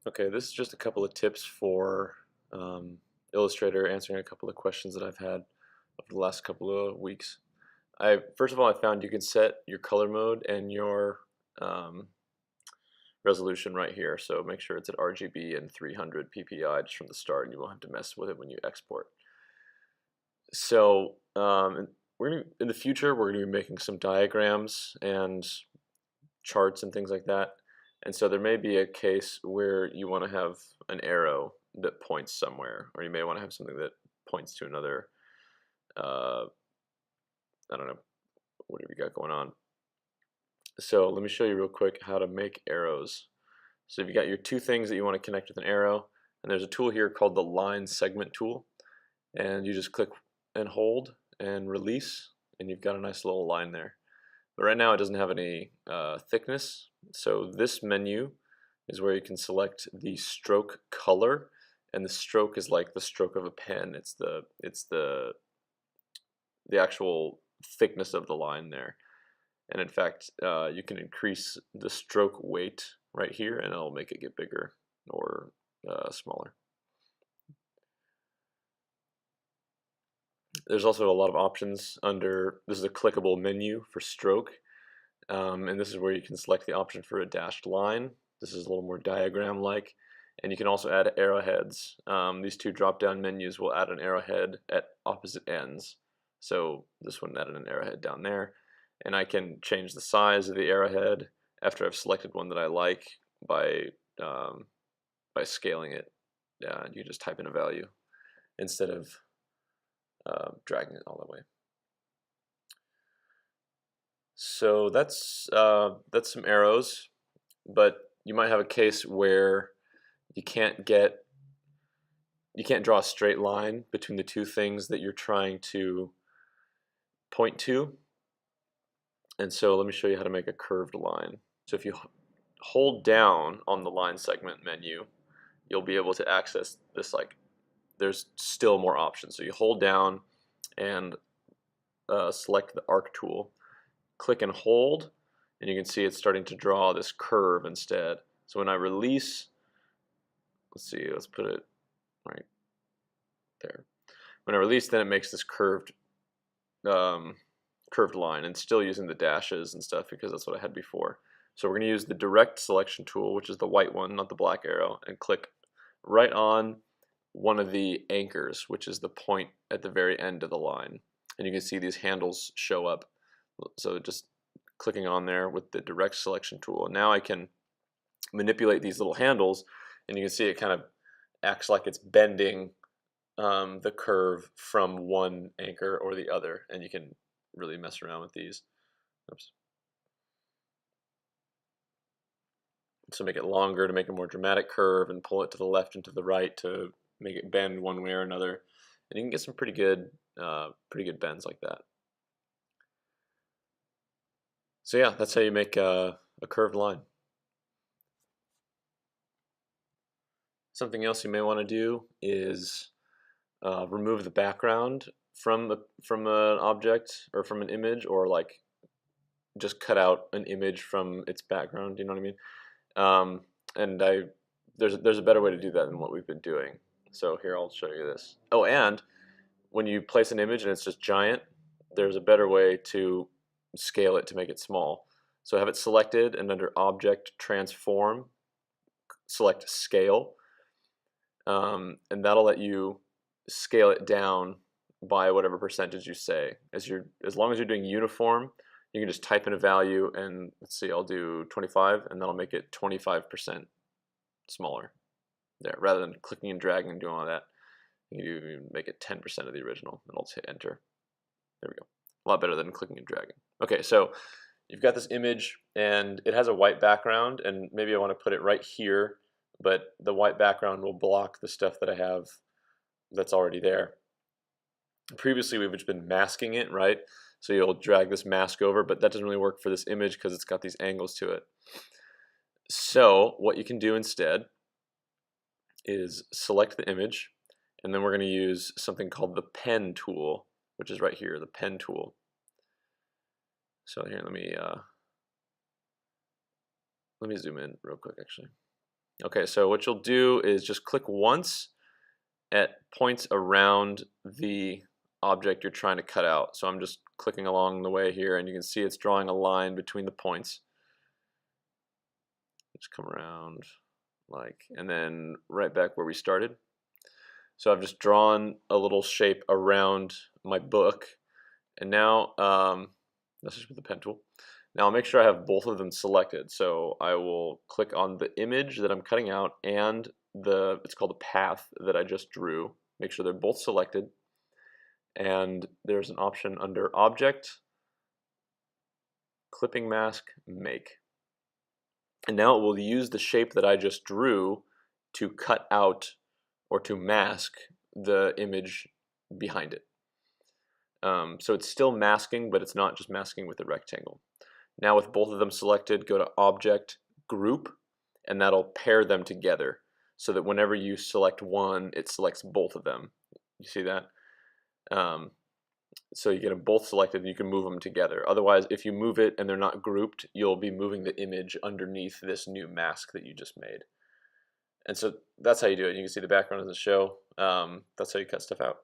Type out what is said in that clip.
Okay, this is just a couple of tips for Illustrator, answering a couple of questions that I've had over the last couple of weeks. First of all, I found you can set your color mode and your um, resolution right here. So make sure it's at RGB and 300 ppi just from the start, and you won't have to mess with it when you export. So in the future, we're going to be making some diagrams and charts and things like that. And so there may be a case where you want to have an arrow that points somewhere, or you may want to have something that points to another, I don't know, whatever you got going on. So let me show you real quick how to make arrows. So if you got your two things that you want to connect with an arrow, and there's a tool here called the line segment tool, and you just click and hold and release, and you've got a nice little line there. But right now it doesn't have any thickness, so this menu is where you can select the stroke color, and the stroke is like the stroke of a pen. It's the actual thickness of the line there. And in fact, you can increase the stroke weight right here, and it'll make it get bigger or smaller. There's also a lot of options under, this is a clickable menu for stroke, and this is where you can select the option for a dashed line. This is a little more diagram-like, and you can also add arrowheads. These two drop-down menus will add an arrowhead at opposite ends. So this one added an arrowhead down there, and I can change the size of the arrowhead after I've selected one that I like by scaling it. You just type in a value instead of dragging it all the way. So that's some arrows, but you might have a case where you can't draw a straight line between the two things that you're trying to point to. And so let me show you how to make a curved line. So if you hold down on the line segment menu, you'll be able to access this, there's still more options. So you hold down and select the arc tool, click and hold, and you can see it's starting to draw this curve instead. So when I release, let's put it right there. When I release, then it makes this curved line, and still using the dashes and stuff because that's what I had before. So we're going to use the direct selection tool, which is the white one, not the black arrow, and click right on one of the anchors, which is the point at the very end of the line. And you can see these handles show up. So just clicking on there with the direct selection tool. Now I can manipulate these little handles, and you can see it kind of acts like it's bending the curve from one anchor or the other, and you can really mess around with these. Oops. So make it longer to make a more dramatic curve, and pull it to the left and to the right to make it bend one way or another, and you can get some pretty good bends like that. So yeah, that's how you make a curved line. Something else you may want to do is remove the background from an object or from an image, or like just cut out an image from its background. You know what I mean? And there's a better way to do that than what we've been doing. So here, I'll show you this. Oh, and when you place an image and it's just giant, there's a better way to scale it to make it small. So have it selected, and under Object Transform, select Scale, and that'll let you scale it down by whatever percentage you say. As long as you're doing uniform, you can just type in a value, and let's see, I'll do 25, and that'll make it 25% smaller there, rather than clicking and dragging and doing all that. You make it 10% of the original, and I'll just hit enter. There we go. A lot better than clicking and dragging. Okay, so you've got this image, and it has a white background, and maybe I want to put it right here, but the white background will block the stuff that I have that's already there. Previously, we've just been masking it, right? So you'll drag this mask over, but that doesn't really work for this image because it's got these angles to it. So what you can do instead is select the image, and then we're going to use something called the pen tool, which is right here, the pen tool. So here, let me zoom in real quick, actually. Okay, so what you'll do is just click once at points around the object you're trying to cut out. So I'm just clicking along the way here, and you can see it's drawing a line between the points. Just come around and then right back where we started. So I've just drawn a little shape around my book, and now this is with the pen tool. Now I'll make sure I have both of them selected. So I will click on the image that I'm cutting out and it's called a path that I just drew. Make sure they're both selected. And there's an option under Object, Clipping Mask, Make. And now it will use the shape that I just drew to cut out or to mask the image behind it. So it's still masking, but it's not just masking with a rectangle. Now with both of them selected, go to Object, Group, and that'll pair them together so that whenever you select one, it selects both of them. You see that? So you get them both selected and you can move them together. Otherwise, if you move it and they're not grouped, you'll be moving the image underneath this new mask that you just made. And so that's how you do it. You can see the background doesn't show. That's how you cut stuff out.